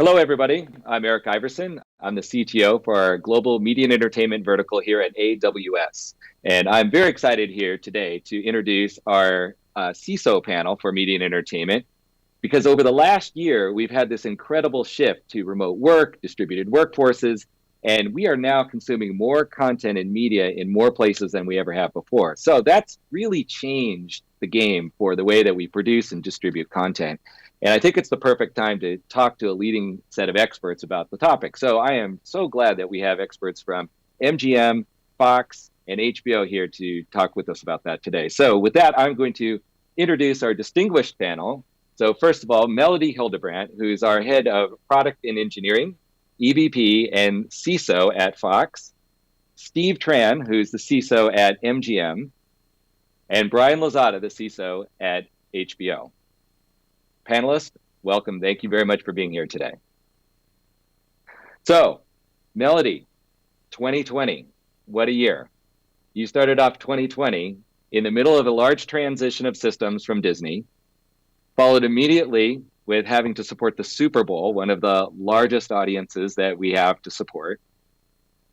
Hello, everybody. I'm Eric Iverson. I'm the CTO for our global media and entertainment vertical here at AWS. And I'm very excited here today to introduce our CISO panel for media and entertainment, because over the last year, we've had this incredible shift to remote work, distributed workforces, and we are now consuming more content and media in more places than we ever have before. So that's really changed the game for the way that we produce and distribute content. And I think it's the perfect time to talk to a leading set of experts about the topic. So I am so glad that we have experts from MGM, Fox, and HBO here to talk with us about that today. So with that, I'm going to introduce our distinguished panel. So first of all, Melody Hildebrandt, who's our head of product and engineering, EVP and CISO at Fox, Steve Tran, who's the CISO at MGM, and Brian Lozada, the CISO at HBO. Panelists, welcome. Thank you very much for being here today. So, Melody, 2020, what a year. You started off 2020 in the middle of a large transition of systems from Disney, followed immediately with having to support the Super Bowl, one of the largest audiences that we have to support,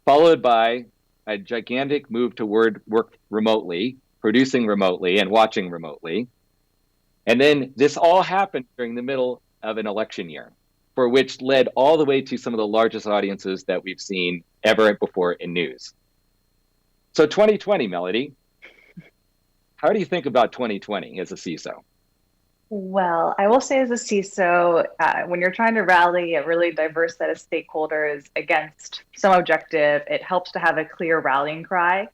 followed by a gigantic move to work remotely, producing remotely, and watching remotely. And then this all happened during the middle of an election year, for which led all the way to some of the largest audiences that we've seen ever before in news. So 2020, Melody, how do you think about 2020 as a CISO? Well, I will say as a CISO, when you're trying to rally a really diverse set of stakeholders against some objective, it helps to have a clear rallying cry.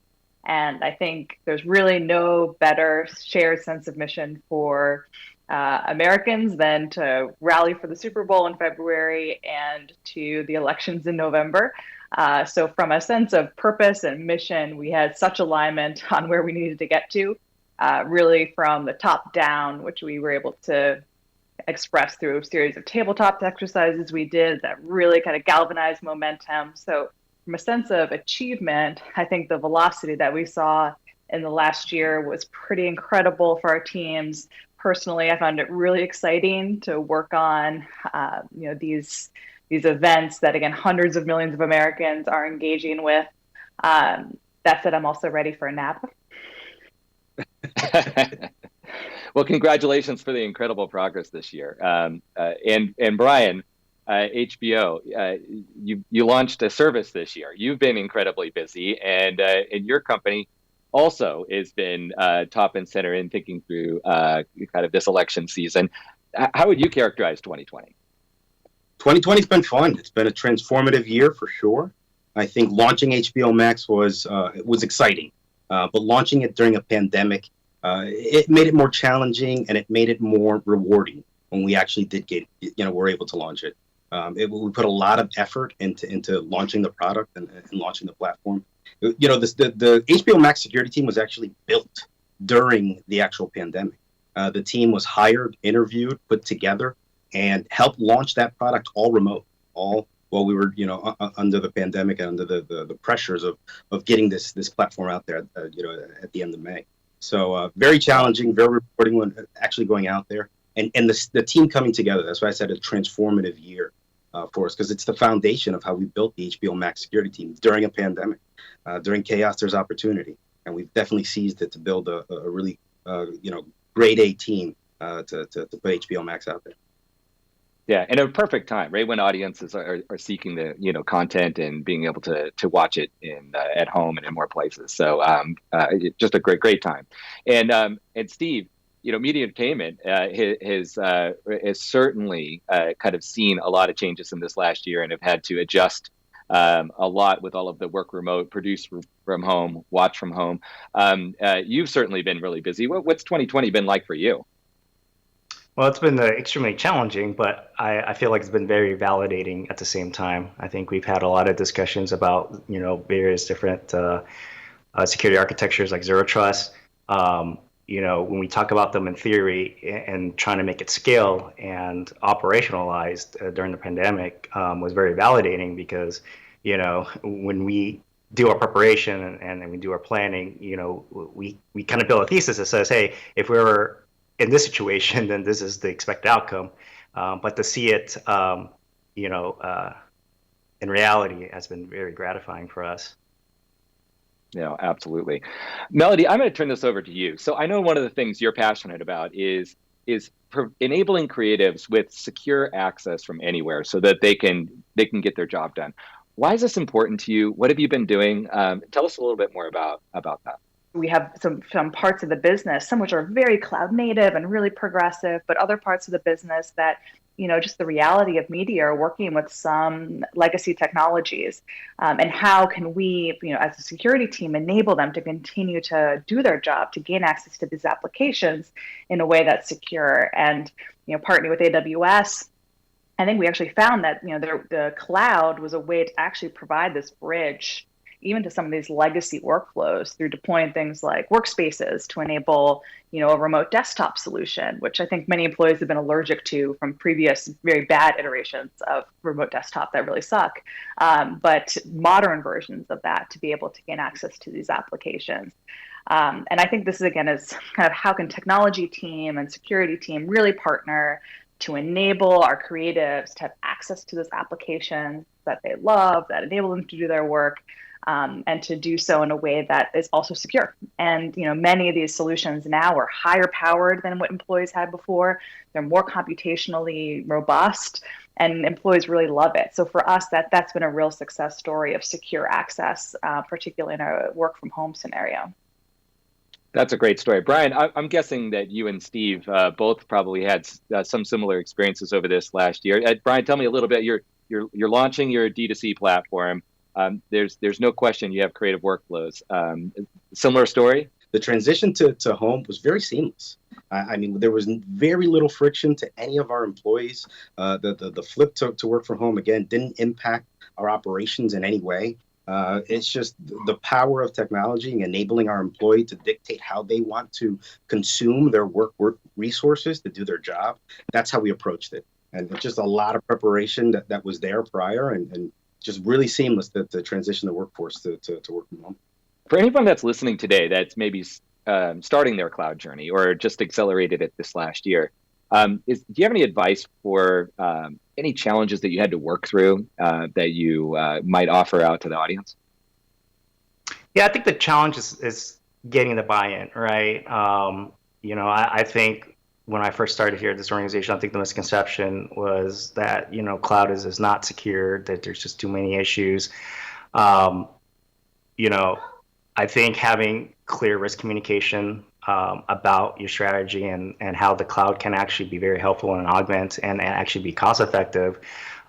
And I think there's really no better shared sense of mission for Americans than to rally for the Super Bowl in February and to the elections in November. So from a sense of purpose and mission, we had such alignment on where we needed to get to, really from the top down, which we were able to express through a series of tabletop exercises we did that really kind of galvanized momentum. So from a sense of achievement, I think the velocity that we saw in the last year was pretty incredible for our teams. Personally, I found it really exciting to work on, these events that, again, hundreds of millions of Americans are engaging with. That said, I'm also ready for a nap. Well, congratulations for the incredible progress this year. And Brian, HBO, you launched a service this year. You've been incredibly busy, and your company also has been top and center in thinking through kind of this election season. How would you characterize 2020? 2020's been fun. It's been a transformative year for sure. I think launching HBO Max was exciting, but launching it during a pandemic, it made it more challenging and it made it more rewarding when we actually did we're able to launch it. We put a lot of effort into launching the product and launching the platform. The HBO Max security team was actually built during the actual pandemic. The team was hired, interviewed, put together, and helped launch that product all remote, all while we were, under the pandemic and under the pressures of getting this platform out there, at the end of May. So very challenging, very rewarding when actually going out there, and the team coming together. That's why I said a transformative year for us, because it's the foundation of how we built the HBO Max security team during a pandemic. During chaos, there's opportunity, and we've definitely seized it to build a really grade A team to put HBO Max out there. Yeah, and a perfect time, right when audiences are seeking the content and being able to watch it at home and in more places. So just a great time. And Steve, media entertainment has certainly kind of seen a lot of changes in this last year and have had to adjust a lot with all of the work remote, produce from home, watch from home. You've certainly been really busy. What's 2020 been like for you? Well, it's been extremely challenging, but I feel like it's been very validating at the same time. I think we've had a lot of discussions about, various different security architectures like Zero Trust. When we talk about them in theory and trying to make it scale and operationalized during the pandemic was very validating because, when we do our preparation and we do our planning, we kind of build a thesis that says, hey, if we were in this situation, then this is the expected outcome. But to see it in reality has been very gratifying for us. Yeah, absolutely. Melody, I'm going to turn this over to you. So I know one of the things you're passionate about is enabling creatives with secure access from anywhere so that they can get their job done. Why is this important to you? What have you been doing? Tell us a little bit more about that. We have some parts of the business, some which are very cloud native and really progressive, but other parts of the business that, just the reality of media are working with some legacy technologies. And how can we, as a security team, enable them to continue to do their job, to gain access to these applications in a way that's secure? And, partnering with AWS, I think we actually found that the cloud was a way to actually provide this bridge even to some of these legacy workflows through deploying things like workspaces to enable a remote desktop solution, which I think many employees have been allergic to from previous very bad iterations of remote desktop that really suck. But modern versions of that to be able to gain access to these applications. And I think this again is kind of how can technology team and security team really partner to enable our creatives to have access to those applications that they love, that enable them to do their work, and to do so in a way that is also secure. And many of these solutions now are higher powered than what employees had before. They're more computationally robust, and employees really love it. So for us, that's been a real success story of secure access, particularly in a work from home scenario. That's a great story. Brian, I'm guessing that you and Steve both probably had some similar experiences over this last year. Brian, tell me a little bit. You're launching your D2C platform. There's no question you have creative workflows. Similar story? The transition to home was very seamless. I mean, there was very little friction to any of our employees. The flip to work from home, again, didn't impact our operations in any way. It's just the power of technology enabling our employee to dictate how they want to consume their work resources to do their job. That's how we approached it. And it's just a lot of preparation that was there prior and just really seamless the transition the workforce to work from home. For anyone that's listening today that's maybe starting their cloud journey or just accelerated it this last year, do you have any advice for any challenges that you had to work through that you might offer out to the audience? Yeah, I think the challenge is getting the buy-in, right? I think when I first started here at this organization, I think the misconception was that, cloud is not secure, that there's just too many issues. I think having clear risk communication about your strategy and how the cloud can actually be very helpful and augment and actually be cost effective,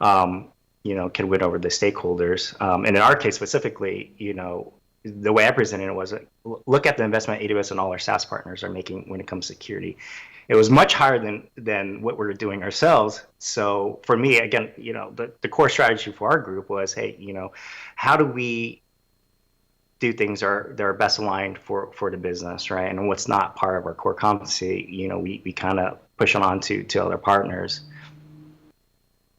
can win over the stakeholders. And in our case specifically, the way I presented it was look at the investment AWS and all our SaaS partners are making when it comes to security. It was much higher than what we're doing ourselves. So for me, again, the core strategy for our group was, hey, how do we do things that are best aligned for the business, right? And what's not part of our core competency, we kind of push on to other partners.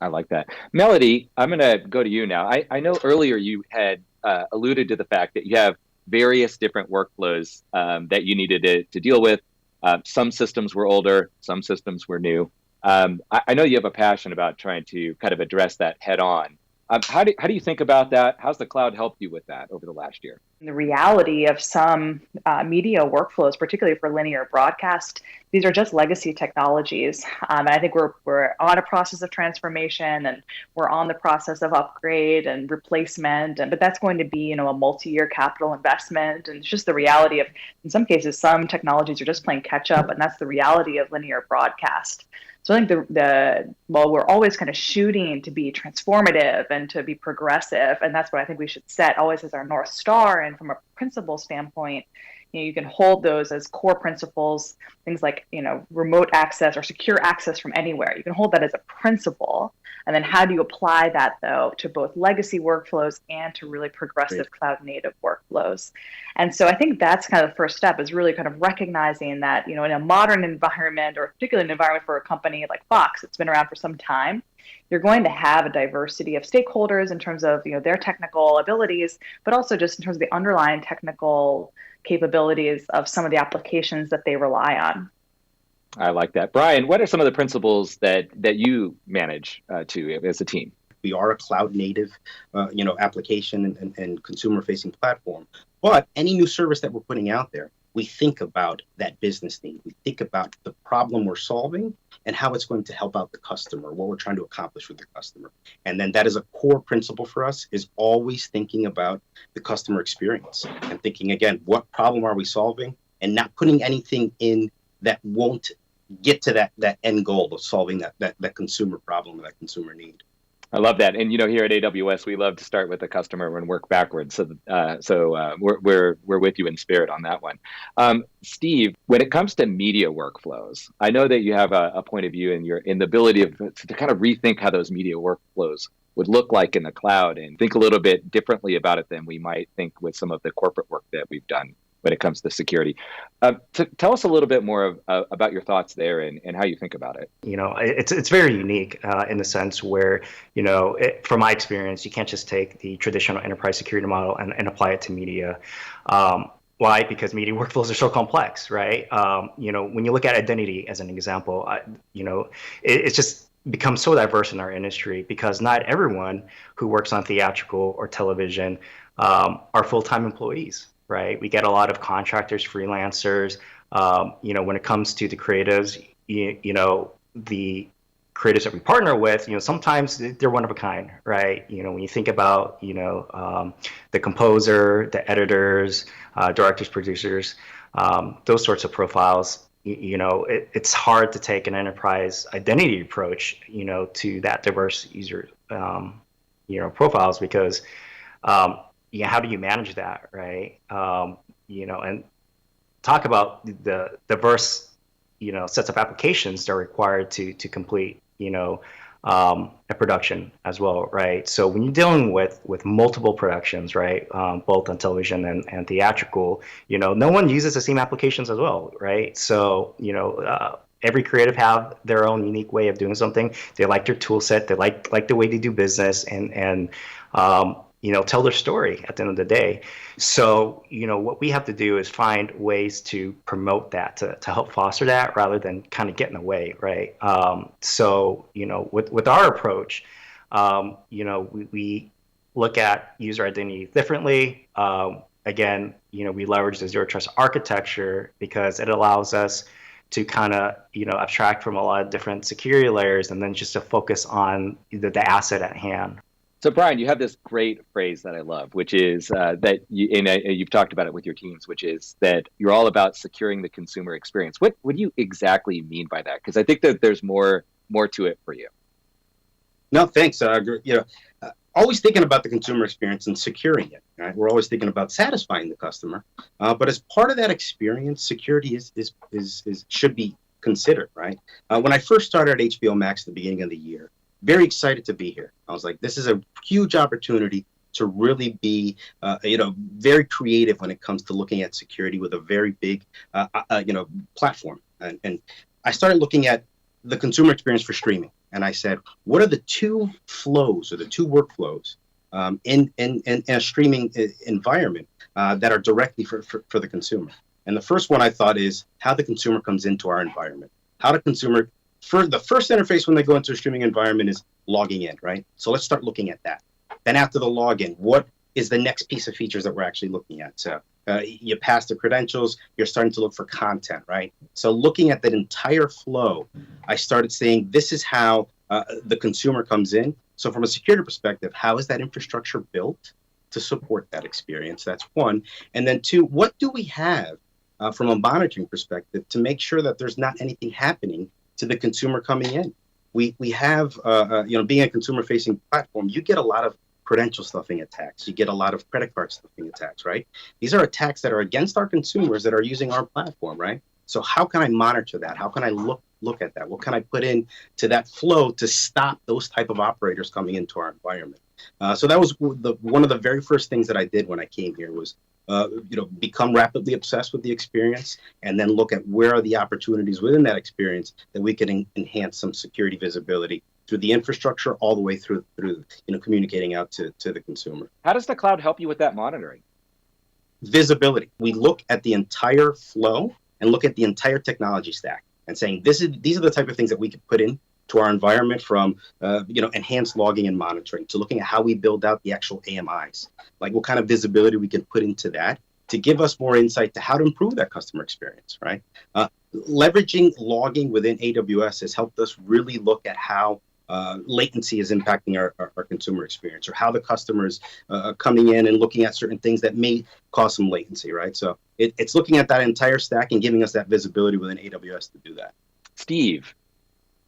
I like that. Melody, I'm going to go to you now. I know earlier you had alluded to the fact that you have various different workflows that you needed to deal with. Some systems were older, some systems were new. I know you have a passion about trying to kind of address that head on. How do you think about that? How's the cloud helped you with that over the last year? The reality of some media workflows, particularly for linear broadcast, these are just legacy technologies. And I think we're on a process of transformation and we're on the process of upgrade and replacement. But that's going to be, a multi-year capital investment. And it's just the reality of, in some cases, some technologies are just playing catch up. And that's the reality of linear broadcast. So I think while we're always kind of shooting to be transformative and to be progressive, and that's what I think we should set always as our North Star. And from a principle standpoint, you can hold those as core principles, things like, remote access or secure access from anywhere. You can hold that as a principle. And then how do you apply that, though, to both legacy workflows and to really progressive cloud native workflows? And so I think that's kind of the first step is really kind of recognizing that, in a modern environment, or particularly an environment for a company like Fox, it's been around for some time, you're going to have a diversity of stakeholders in terms of, their technical abilities, but also just in terms of the underlying technical capabilities of some of the applications that they rely on. I like that. Brian, what are some of the principles that you manage to as a team? We are a cloud native, application and consumer facing platform. But any new service that we're putting out there, we think about that business need. We think about the problem we're solving and how it's going to help out the customer, what we're trying to accomplish with the customer. And then that is a core principle for us, is always thinking about the customer experience and thinking, again, what problem are we solving, and not putting anything in that won't get to that end goal of solving that consumer problem, that consumer need. I love that. And here at AWS, we love to start with the customer and work backwards. So we're with you in spirit on that one. Steve, when it comes to media workflows, I know that you have a point of view in the ability to kind of rethink how those media workflows would look like in the cloud and think a little bit differently about it than we might think with some of the corporate work that we've done when it comes to security. Tell us a little bit more about your thoughts there and how you think about it. It's very unique in the sense where, from my experience, you can't just take the traditional enterprise security model and apply it to media. Why? Because media workflows are so complex, right? When you look at identity as an example, it's just becomes so diverse in our industry because not everyone who works on theatrical or television are full-time employees. Right, we get a lot of contractors, freelancers. When it comes to the creatives, the creatives that we partner with, sometimes they're one of a kind, right? When you think about, the composer, the editors, directors, producers, those sorts of profiles. It's hard to take an enterprise identity approach, to that diverse user, profiles because. How do you manage that, right? And talk about the diverse, sets of applications that are required to complete, a production as well, right? So when you're dealing with multiple productions, right, both on television and theatrical, no one uses the same applications as well, right? So every creative have their own unique way of doing something. They like their tool set. They like the way they do business and tell their story at the end of the day. So, what we have to do is find ways to promote that, to help foster that rather than kind of get in the way, right? With our approach, we look at user identity differently. Again, we leverage the zero trust architecture because it allows us to kind of, abstract from a lot of different security layers and then just to focus on the asset at hand. So, Brian, you have this great phrase that I love, which is that you've talked about it with your teams, which is that you're all about securing the consumer experience. What do you exactly mean by that? Because I think that there's more to it for you. No, thanks. Always thinking about the consumer experience and securing it. Right? We're always thinking about satisfying the customer, but as part of that experience, security should be considered. Right? When I first started at HBO Max at the beginning of the year. Very excited to be here. I was like, this is a huge opportunity to really be, very creative when it comes to looking at security with a very big, platform. And I started looking at the consumer experience for streaming. And I said, what are the two flows or the two workflows in a streaming environment that are directly for the consumer? And the first one I thought is how the consumer comes into our environment. How the consumer the first interface when they go into a streaming environment is logging in, right? So let's start looking at that. Then after the login, what is the next piece of features that we're actually looking at? So you pass the credentials, you're starting to look for content, right? So looking at that entire flow, I started saying this is how the consumer comes in. So from a security perspective, how is that infrastructure built to support that experience? That's one. And then two, what do we have from a monitoring perspective to make sure that there's not anything happening to the consumer coming in? We have, being a consumer-facing platform, you get a lot of credential stuffing attacks. You get a lot of credit card stuffing attacks, right? These are attacks that are against our consumers that are using our platform, right? So how can I monitor that? How can I look at that? What can I put in to that flow to stop those type of operators coming into our environment? So that was one of the very first things that I did when I came here was become rapidly obsessed with the experience and then look at where are the opportunities within that experience that we can enhance some security visibility through the infrastructure all the way through communicating out to the consumer. How does the cloud help you with that monitoring? Visibility. We look at the entire flow and look at the entire technology stack. and saying these are the type of things that we could put in to our environment, from enhanced logging and monitoring to looking at how we build out the actual AMIs, like what kind of visibility we can put into that to give us more insight to how to improve that customer experience, right? Leveraging logging within AWS has helped us really look at how latency is impacting our consumer experience, or how the customers are coming in and looking at certain things that may cause some latency, right? So it's looking at that entire stack and giving us that visibility within AWS to do that. Steve,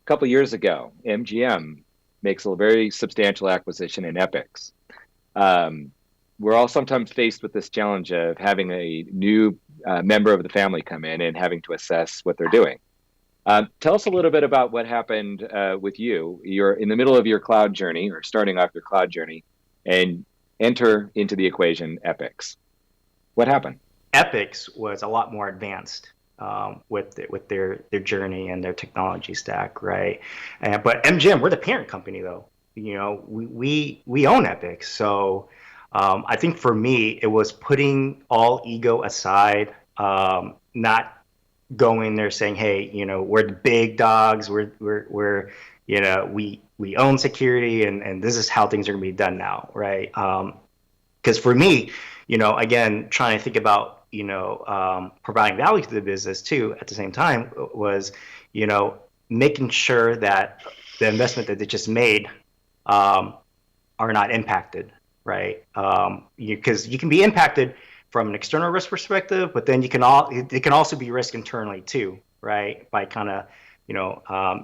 a couple years ago, MGM makes a very substantial acquisition in Epics. We're all sometimes faced with this challenge of having a new member of the family come in and having to assess what they're doing. Tell us a little bit about what happened with you. You're in the middle of your cloud journey, or starting off your cloud journey, and enter into the equation Epics. What happened? Epics was a lot more advanced with their journey and their technology stack, right? But MGM, we're the parent company, though. We own Epics, so I think for me it was putting all ego aside, not going there saying, hey, we're the big dogs, we own security, and this is how things are going to be done now, right? Because for me, again, trying to think about providing value to the business too at the same time was making sure that the investment that they just made are not impacted, right? Because you can be impacted from an external risk perspective, but then it can also be risk internally too, right? By kind of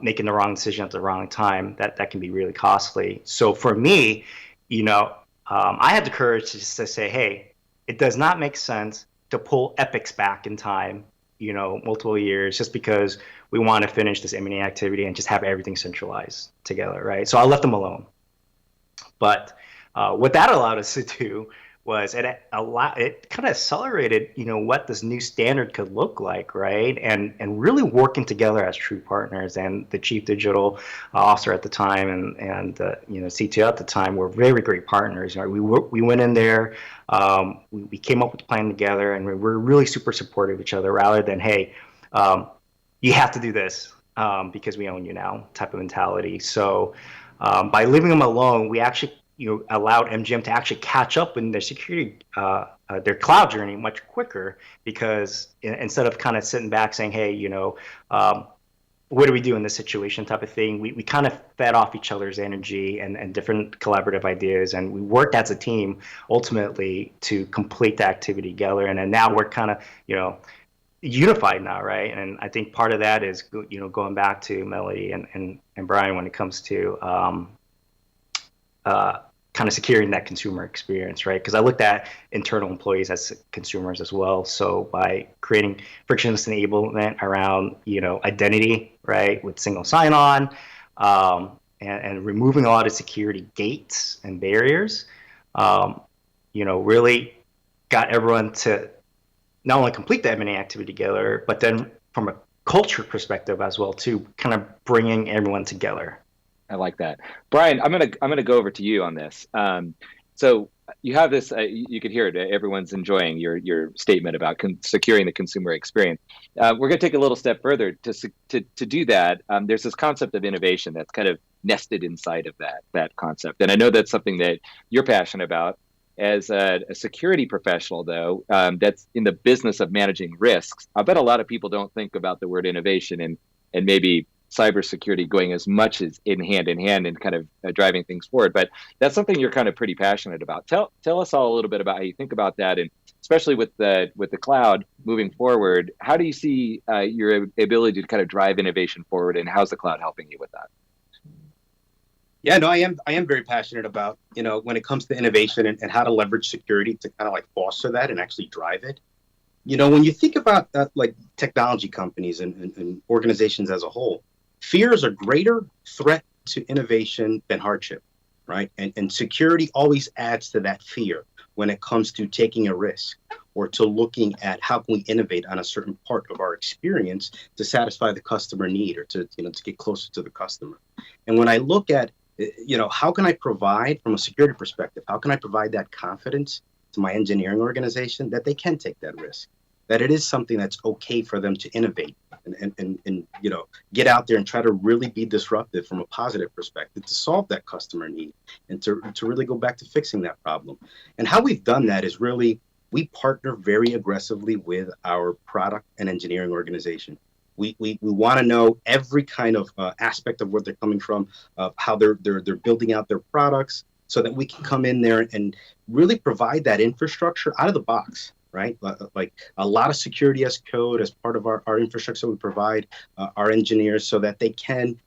making the wrong decision at the wrong time, that can be really costly. So for me, I had the courage to just to say, hey, it does not make sense to pull Epics back in time, multiple years, just because we want to finish this M&A activity and just have everything centralized together, right? So I left them alone. But what that allowed us to do was it kind of accelerated, what this new standard could look like, right? And really working together as true partners. And the chief digital officer at the time and CTO at the time were very great partners. We went in there, we came up with a plan together, and we were really super supportive of each other, rather than, hey, you have to do this because we own you now type of mentality. So by leaving them alone, we actually allowed MGM to actually catch up in their security, their cloud journey much quicker, because instead of kind of sitting back saying, hey, what do we do in this situation type of thing, we kind of fed off each other's energy and different collaborative ideas, and we worked as a team ultimately to complete the activity together. And then now we're kind of, unified now, right? And I think part of that is, going back to Melody and Brian when it comes to kind of securing that consumer experience, right? Because I looked at internal employees as consumers as well. So by creating frictionless enablement around, identity, right, with single sign-on, and removing a lot of security gates and barriers, really got everyone to not only complete the M&A activity together, but then from a culture perspective as well too, kind of bringing everyone together. I like that, Brian. I'm gonna go over to you on this. So you have this. You could hear it. Everyone's enjoying your statement about securing the consumer experience. We're gonna take a little step further to do that. There's this concept of innovation that's kind of nested inside of that concept, and I know that's something that you're passionate about. As a security professional, though, that's in the business of managing risks, I bet a lot of people don't think about the word innovation and maybe cybersecurity going as much as in hand and kind of driving things forward. But that's something you're kind of pretty passionate about. Tell us all a little bit about how you think about that, and especially with the cloud moving forward, how do you see your ability to kind of drive innovation forward, and how's the cloud helping you with that? Yeah, no, I am very passionate about, when it comes to innovation and how to leverage security to kind of like foster that and actually drive it. When you think about that, like technology companies and organizations as a whole, fear is a greater threat to innovation than hardship, right? And security always adds to that fear when it comes to taking a risk or to looking at how can we innovate on a certain part of our experience to satisfy the customer need, or to get closer to the customer. And when I look at, how can I provide from a security perspective, how can I provide that confidence to my engineering organization that they can take that risk? that it is something that's okay for them to innovate and get out there and try to really be disruptive from a positive perspective to solve that customer need and to really go back to fixing that problem. And how we've done that is really we partner very aggressively with our product and engineering organization. We want to know every kind of aspect of where they're coming from, how they're building out their products, so that we can come in there and really provide that infrastructure out of the box, right? Like a lot of security as code as part of our infrastructure. We provide our engineers so that they can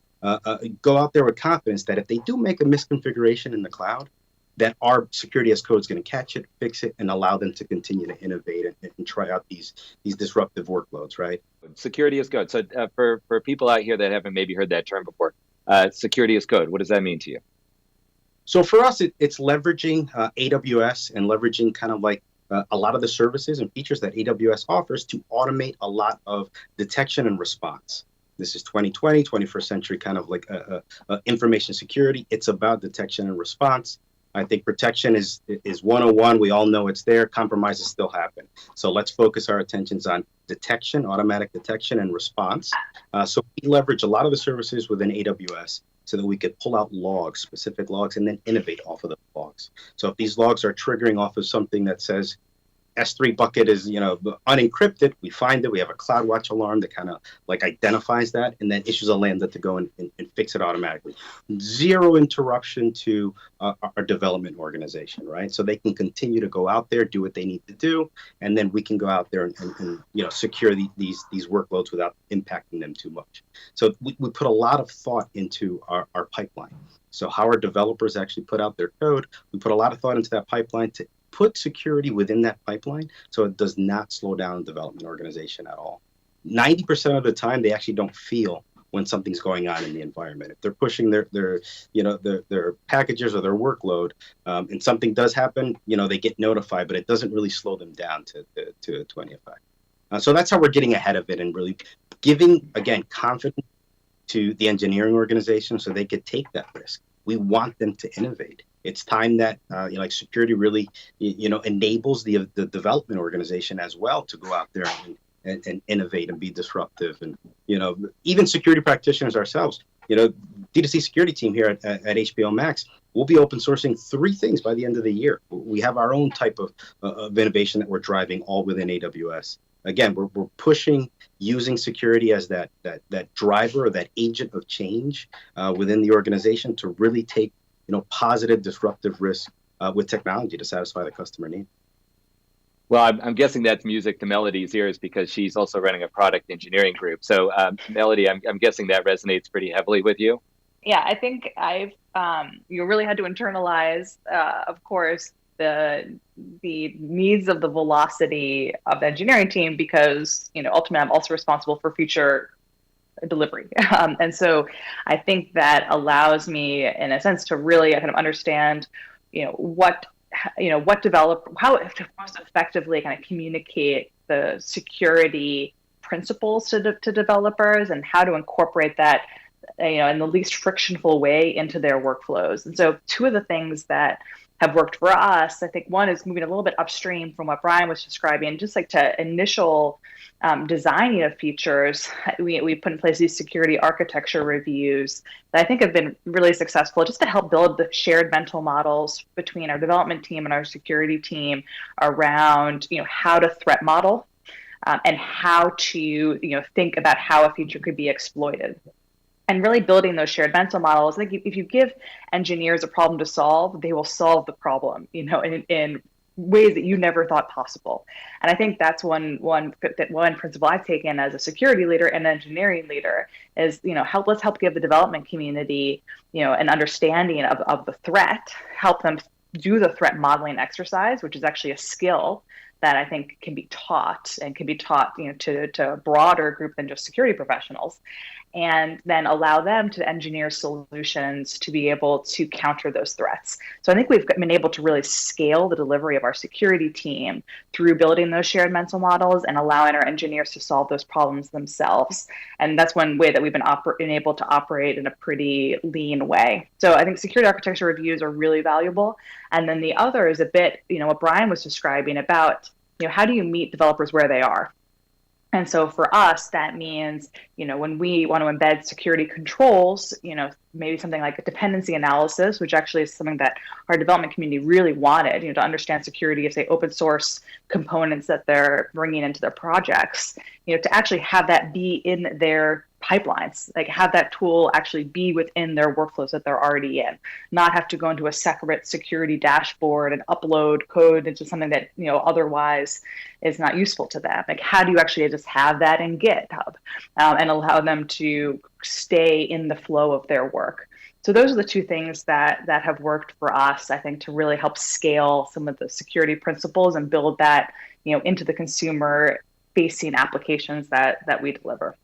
go out there with confidence that if they do make a misconfiguration in the cloud, that our security as code is going to catch it, fix it, and allow them to continue to innovate and try out these disruptive workloads, right? Security as code. So for people out here that haven't maybe heard that term before, security as code, what does that mean to you? So for us, it's leveraging AWS and leveraging kind of like a lot of the services and features that AWS offers to automate a lot of detection and response. This is 2020, 21st century kind of like information security. It's about detection and response. I think protection is 101. We all know it's there. Compromises still happen. So let's focus our attentions on detection, automatic detection, and response. So we leverage a lot of the services within AWS so that we could pull out logs, specific logs, and then innovate off of the logs. So if these logs are triggering off of something that says S3 bucket is, unencrypted, we find it. We have a CloudWatch alarm that kind of like identifies that and then issues a lambda to go and fix it automatically. Zero interruption to our development organization, right? So they can continue to go out there, do what they need to do, and then we can go out there and secure these workloads without impacting them too much. So we put a lot of thought into our pipeline. So how our developers actually put out their code, we put a lot of thought into that pipeline to put security within that pipeline so it does not slow down the development organization at all. 90% of the time, they actually don't feel when something's going on in the environment. If they're pushing their packages or their workload, and something does happen, they get notified, but it doesn't really slow them down to any effect. So that's how we're getting ahead of it and really giving, again, confidence to the engineering organization so they could take that risk. We want them to innovate. It's time that security really enables the development organization as well to go out there and innovate and be disruptive. And even security practitioners ourselves, D2C security team here at HBO Max, we'll be open sourcing 3 things by the end of the year. We have our own type of innovation that we're driving all within AWS. Again, we're pushing using security as that driver or that agent of change within the organization to really take positive disruptive risk with technology to satisfy the customer need. Well, I'm guessing that's music to Melody's ears because she's also running a product engineering group. So Melody, I'm guessing that resonates pretty heavily with you. Yeah, I think I've you really had to internalize, of course, the needs of the velocity of the engineering team because ultimately I'm also responsible for feature delivery. And so I think that allows me, in a sense, to really kind of understand, how to most effectively kind of communicate the security principles to developers and how to incorporate that, in the least frictionful way into their workflows. And so 2 of the things that have worked for us, I think one is moving a little bit upstream from what Brian was describing, just like to initial designing of features. We put in place these security architecture reviews that I think have been really successful just to help build the shared mental models between our development team and our security team around, how to threat model and how to, think about how a feature could be exploited. And really building those shared mental models. I think if you give engineers a problem to solve, they will solve the problem, in ways that you never thought possible. And I think that's one principle I've taken as a security leader and engineering leader is, let's help give the development community, an understanding of the threat, help them do the threat modeling exercise, which is actually a skill that I think can be taught and can be taught, to a broader group than just security professionals, and then allow them to engineer solutions to be able to counter those threats. So I think we've been able to really scale the delivery of our security team through building those shared mental models and allowing our engineers to solve those problems themselves. And that's one way that we've been able to operate in a pretty lean way. So I think security architecture reviews are really valuable. And then the other is a bit, what Brian was describing about how do you meet developers where they are? And so for us, that means, when we want to embed security controls, maybe something like a dependency analysis, which actually is something that our development community really wanted, to understand security of, say, open source components that they're bringing into their projects, to actually have that be in their pipelines, like have that tool actually be within their workflows that they're already in, not have to go into a separate security dashboard and upload code into something that, otherwise is not useful to them. Like, how do you actually just have that in GitHub and allow them to stay in the flow of their work? So those are the two things that have worked for us, I think, to really help scale some of the security principles and build that, into the consumer facing applications that we deliver.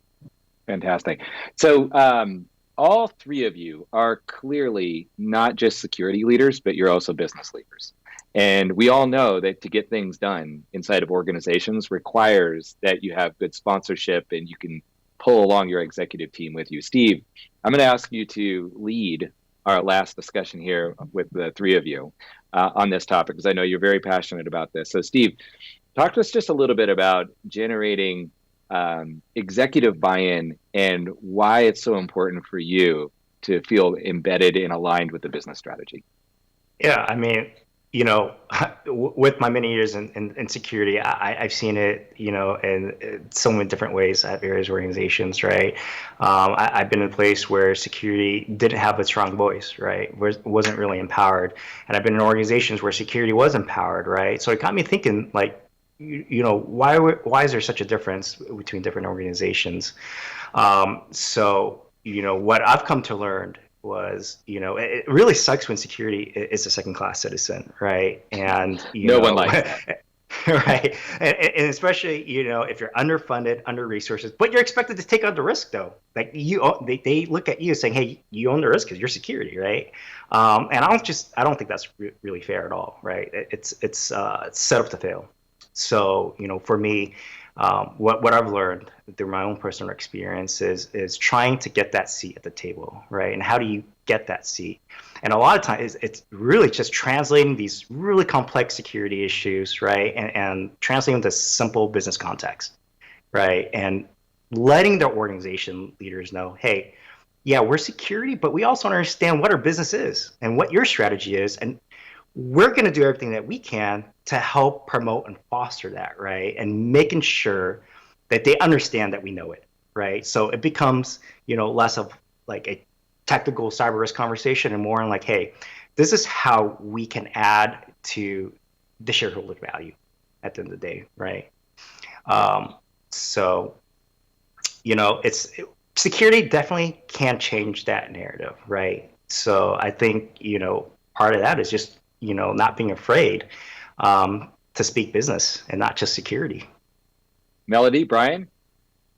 Fantastic. So all three of you are clearly not just security leaders, but you're also business leaders. And we all know that to get things done inside of organizations requires that you have good sponsorship and you can pull along your executive team with you. Steve, I'm going to ask you to lead our last discussion here with the three of you on this topic, because I know you're very passionate about this. So Steve, talk to us just a little bit about generating executive buy-in and why it's so important for you to feel embedded and aligned with the business strategy. Yeah, I mean, with my many years in security, I've seen it, in so many different ways at various organizations, right? I've been in a place where security didn't have a strong voice, right? Wasn't really empowered. And I've been in organizations where security was empowered, right? So it got me thinking, like, why is there such a difference between different organizations? So what I've come to learn was, it really sucks when security is a second-class citizen, right? And no one likes that. Right, and especially if you're underfunded, under resources, but you're expected to take on the risk, though. Like they look at you saying, "Hey, you own the risk because you're security, right?" And I don't think that's really fair at all, right? It's set up to fail. So for me, what I've learned through my own personal experience is trying to get that seat at the table, right? And how do you get that seat? And a lot of times it's really just translating these really complex security issues, right? And translating them to simple business context, right? And letting the organization leaders know, hey, yeah, we're security, but we also understand what our business is and what your strategy is. And we're going to do everything that we can to help promote and foster that, right? And making sure that they understand that we know it, right? So it becomes, less of like a technical cyber risk conversation and more on like, hey, this is how we can add to the shareholder value at the end of the day, right? So, security definitely can change that narrative, right? So I think, part of that is just, not being afraid to speak business and not just security. Melody, Brian?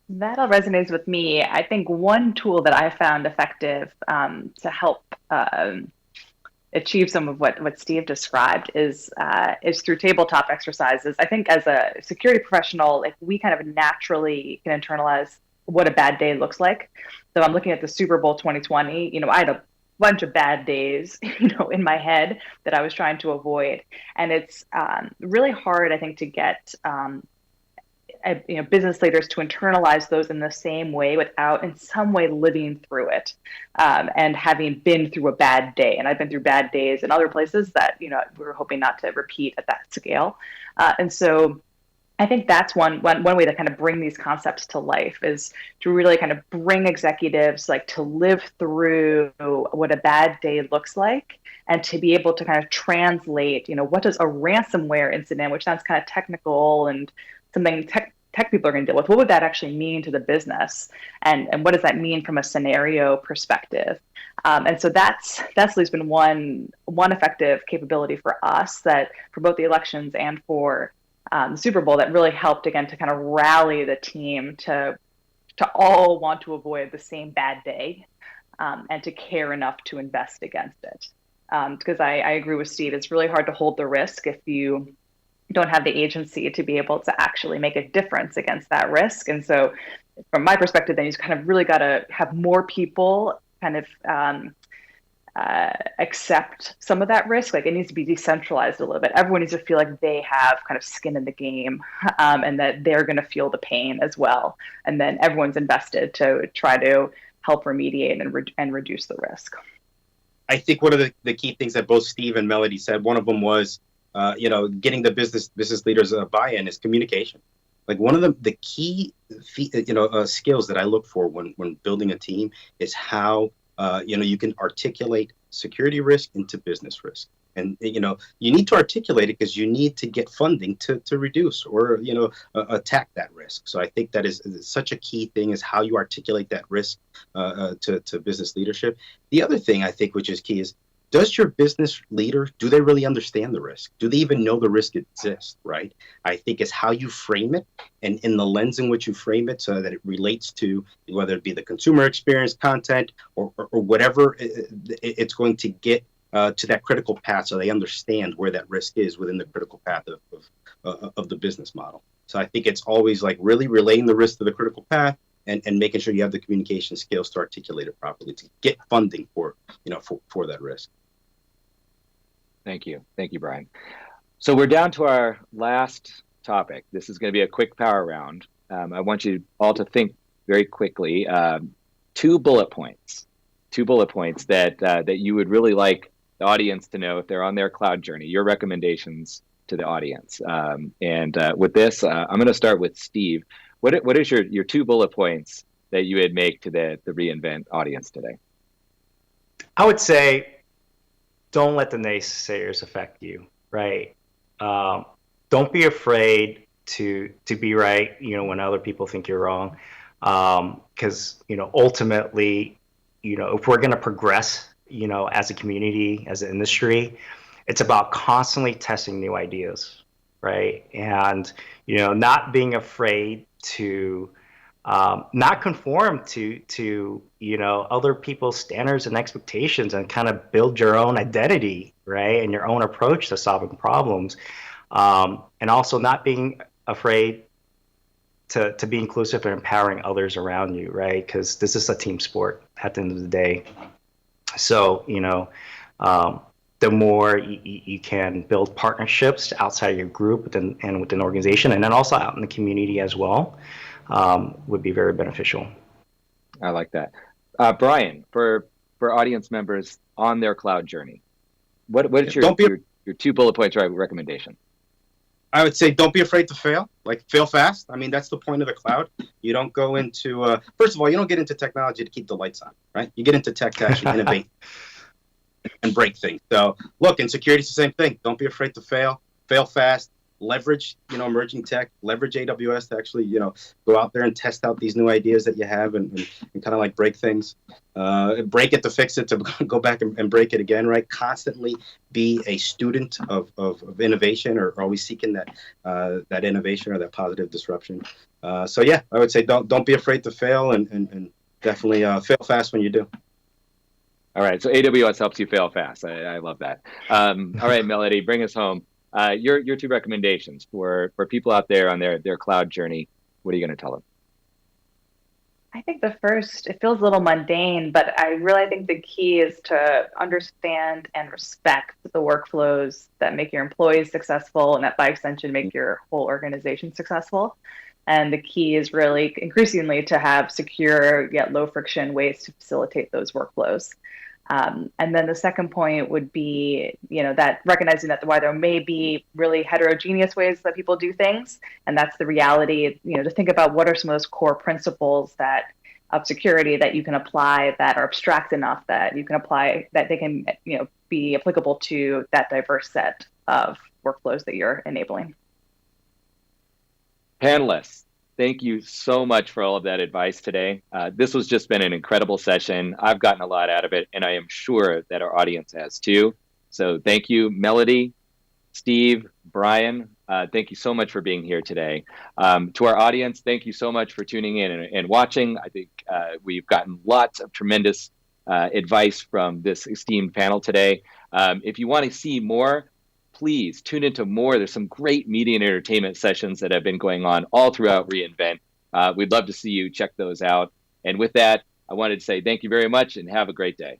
That all resonates with me. I think one tool that I found effective to help achieve some of what Steve described is through tabletop exercises. I think as a security professional, like, we kind of naturally can internalize what a bad day looks like. So I'm looking at the Super Bowl 2020. I had a bunch of bad days, in my head that I was trying to avoid, and it's really hard, I think, to get business leaders to internalize those in the same way without in some way living through it and having been through a bad day. And I've been through bad days in other places that we were hoping not to repeat at that scale. And so I think that's one way to kind of bring these concepts to life, is to really kind of bring executives like to live through what a bad day looks like, and to be able to kind of translate, what does a ransomware incident, which sounds kind of technical and something tech people are going to deal with, what would that actually mean to the business, and what does that mean from a scenario perspective? And so that's at least been one effective capability for us, that for both the elections and for the Super Bowl, that really helped, again, to kind of rally the team to all want to avoid the same bad day and to care enough to invest against it. Because I agree with Steve, it's really hard to hold the risk if you don't have the agency to be able to actually make a difference against that risk. And so from my perspective, then you kind of really got to have more people kind of accept some of that risk. Like it needs to be decentralized a little bit. Everyone needs to feel like they have kind of skin in the game, and that they're going to feel the pain as well. And then everyone's invested to try to help remediate and reduce the risk. I think one of the key things that both Steve and Melody said, one of them was, getting the business leaders buy-in is communication. Like one of the key, skills that I look for when building a team is how, you can articulate security risk into business risk. And, you need to articulate it because you need to get funding to reduce or, attack that risk. So I think that is such a key thing is how you articulate that risk to business leadership. The other thing I think, which is key, is does your business leader, do they really understand the risk? Do they even know the risk exists, right? I think it's how you frame it and in the lens in which you frame it so that it relates to whether it be the consumer experience, content, or whatever it's going to get to that critical path so they understand where that risk is within the critical path of the business model. So I think it's always like really relaying the risk to the critical path and making sure you have the communication skills to articulate it properly to get funding for that risk. Thank you, Brian. So we're down to our last topic. This is going to be a quick power round. I want you all to think very quickly. Two bullet points that you would really like the audience to know if they're on their cloud journey. Your recommendations to the audience. And with this, I'm going to start with Steve. What is your two bullet points that you would make to the reInvent audience today? I would say, don't let the naysayers affect you, right? Don't be afraid to be right, when other people think you're wrong. Because, ultimately, if we're going to progress, as a community, as an industry, it's about constantly testing new ideas, right? And, not being afraid to not conform to other people's standards and expectations and kind of build your own identity, right? And your own approach to solving problems. And also not being afraid to be inclusive and empowering others around you, right? Because this is a team sport at the end of the day. So, the more you can build partnerships outside your group and within an organization, and then also out in the community as well, would be very beneficial. I like that. Brian, for audience members on their cloud journey, what is your two bullet points recommendation? I would say don't be afraid to fail. Like fail fast. I mean, that's the point of the cloud. You don't go into, first of all, you don't get into technology to keep the lights on, right? You get into tech to actually innovate and break things. So look, in security, it's the same thing. Don't be afraid to fail fast, leverage, emerging tech, leverage AWS to actually, go out there and test out these new ideas that you have and kind of like break things, break it to fix it, to go back and break it again, right? Constantly be a student of innovation or always seeking that innovation or that positive disruption. So yeah, I would say don't be afraid to fail and definitely fail fast when you do. All right, so AWS helps you fail fast. I love that. All right, Melody, bring us home. Your two recommendations for people out there on their cloud journey. What are you going to tell them? I think the first, it feels a little mundane, but I really think the key is to understand and respect the workflows that make your employees successful and that by extension make your whole organization successful. And the key is really increasingly to have secure yet low friction ways to facilitate those workflows. And then the second point would be, that recognizing that while there may be really heterogeneous ways that people do things, and that's the reality, to think about what are some of those core principles of security that you can apply that are abstract enough that you can apply, that they can, be applicable to that diverse set of workflows that you're enabling. Panelists, thank you so much for all of that advice today. This has just been an incredible session. I've gotten a lot out of it, and I am sure that our audience has too. So thank you, Melody, Steve, Brian. Thank you so much for being here today. To our audience, thank you so much for tuning in and watching. I think we've gotten lots of tremendous advice from this esteemed panel today. If you want to see more, please tune into more. There's some great media and entertainment sessions that have been going on all throughout reInvent. We'd love to see you check those out. And with that, I wanted to say thank you very much and have a great day.